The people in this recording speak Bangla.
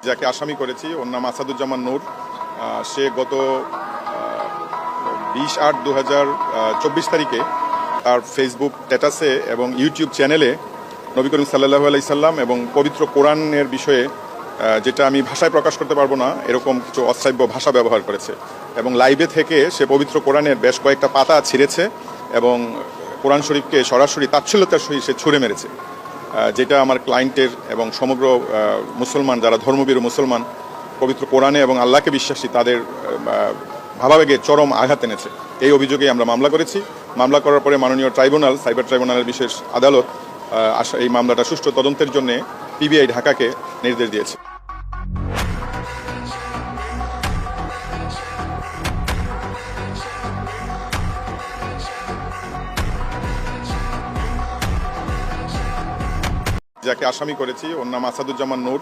যাকে আসামি করেছি ওর নাম আসাদুজ্জামান নূর। সে গত 20/8/2024 তারিখে তার ফেসবুক স্ট্যাটাসে এবং ইউটিউব চ্যানেলে নবী করিম সাল্লাল্লাহু আলাইহি সাল্লাম এবং পবিত্র কোরআনের বিষয়ে যেটা আমি ভাষায় প্রকাশ করতে পারবো না এরকম কিছু অশ্রাব্য ভাষা ব্যবহার করেছে এবং লাইভে থেকে সে পবিত্র কোরআনের বেশ কয়েকটা পাতা ছিঁড়েছে এবং কোরআন শরীফকে সরাসরি তাচ্ছিল্যতার সহিত সে ছুঁড়ে মেরেছে, যেটা আমার ক্লায়েন্টের এবং সমগ্র মুসলমান যারা ধর্মবীর মুসলমান পবিত্র কোরআনে এবং আল্লাহকে বিশ্বাসী তাদের ভাবাবেগে চরম আঘাত এনেছে। এই অভিযোগে আমরা মামলা করেছি। মামলা করার পরে মাননীয় ট্রাইব্যুনাল, সাইবার ট্রাইব্যুনালের বিশেষ আদালত এই মামলাটা সুষ্ঠু তদন্তের জন্য পিবিআই ঢাকাকে নির্দেশ দিয়েছে। যাকে আসামি করেছি ওর নাম আসাদুজ্জামান নূর।